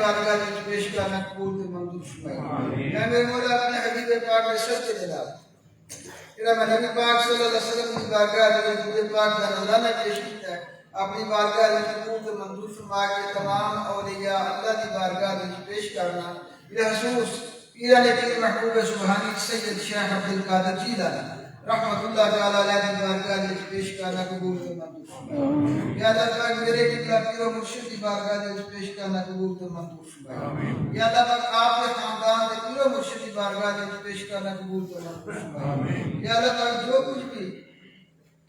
بارگاہ وچ پیش کرنا قبول تے منظور فرمائی۔ اے میرے مولا اپنے حبیب پاک دے سچے جناب جڑا میں نبی پاک صلی اللہ علیہ وسلم کی بارگاہ وچ درود پاک دا نذرانہ پیش کیتا ہے، اپنی بارگاہ وچ قبول تے منظور فرما کے تمام اولیاء اللہ دی بارگاہ وچ پیش کرنا۔ بالخصوص پیران پیر محبوب سبحانی سید شیخ عبد القادر جیلانی رحمت اللہ تعالی علیہ دی بارگاہ وچ پیش کرنا قبول تے منظور فرمائے۔ یا اللہ پاک میرے قبلہ پیر و مرشد دی بارگاہ وچ پیش کرنا قبول تے منظور فرمائے۔ یا اللہ پاک آپ کے خاندان دے پیر و مرشد دی بارگاہ وچ پیش کرنا قبول تے منظور فرمائے۔ یا اللہ پاک جو کچھ بھی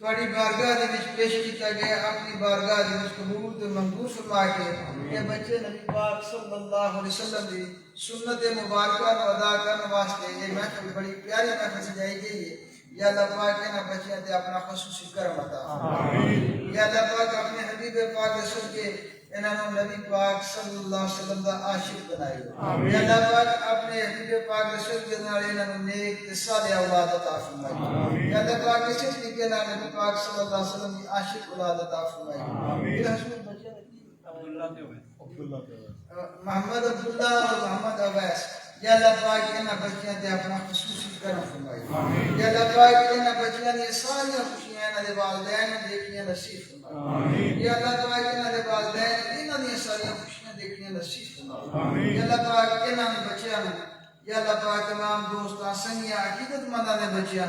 تواڈی بارگاہ دے وچ پیش کیتا گیا اپنی بارگاہ دے وچ قبول تے منظور فرما کے یہ بچے نبی پاک صلی اللہ علیہ وسلم دی سنت مبارکہ کو ادا کرنے واسطے یہ محفل بڑی پیاری محفل سجائی گئی ہے۔ یا اللہ پاک انہاں بچیاں تے اپنا خصوصی کرم عطا فرما۔ یا اللہ پاک اپنے حبیب پاک کے صدقے انہاں نوں نبی پاک صلی اللہ علیہ وسلم دا عاشق بنائے۔ یا اللہ پاک اپنے حبیب پاک کے صدقے نال انہاں نوں نیک تے صالح اولاد عطا فرمائے۔ یا اللہ پاک اسی طریقے نال نبی پاک صلی اللہ علیہ وسلم دی عاشق اولاد عطا فرمائے۔ محمد عبداللہ اور محمد اویس یا اللہ پاک انہاں بچیاں تے اپنا خصوصی کرم فرمائے۔ یا اللہ پاک انہاں بچیاں دی ساری خوشیاں انہاں دے والدین دیکھیاں نصیب فرمائے۔ یا اللہ پاک انہاں دے والدین انہاں دی ساری خوشیاں دیکھیاں نصیب فرمائے۔ یا اللہ پاک انہاں بچیاں یا اللہ پاک تمام دوستاں سنگیاں عقیدت منداں دے بچیاں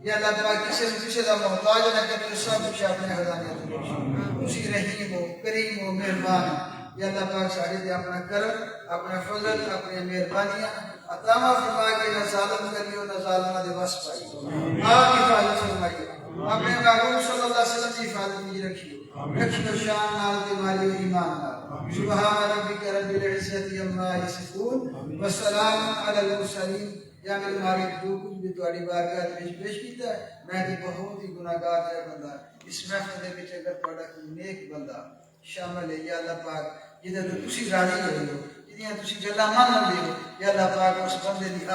یا اللہ پاک کسی دا محتاج نہ کرے، سب کچھ اپنے خزانے تے تسی رحیم ہو، کریم ہو، مہربان ہو۔ یا اللہ پاک ساڑھے دے اپنا کرم، اپنا فضل، اپنے مہربانیاں عطا فرما کے نہ ظالم کریو نہ ظالمہ دے وس پائی۔ آپ حفاظت فرمائیے، اپنے محبوب صلی اللہ علیہ وسلم کی حفاظت میں رکھیو، رکھیو شان نال تے مالی و ایمان نال۔ سبحان ربک رب العزت عما یصفون وسلام علی المرسلین۔ یا میرے مالک جو کچھ بھی تواڈی بارگاہ وچ پیش کیتا ہے میں تے بہت ہی گناہگار ہے بندہ، اس محفل دے وچ اگر تواڈا کوئی نیک بندہ شامل ہے یا اللہ پاک جدے تو تسی راضی ہوئے ہو، جدیاں تسی گلاں من لے ہو یا اللہ پاک اس بندے دی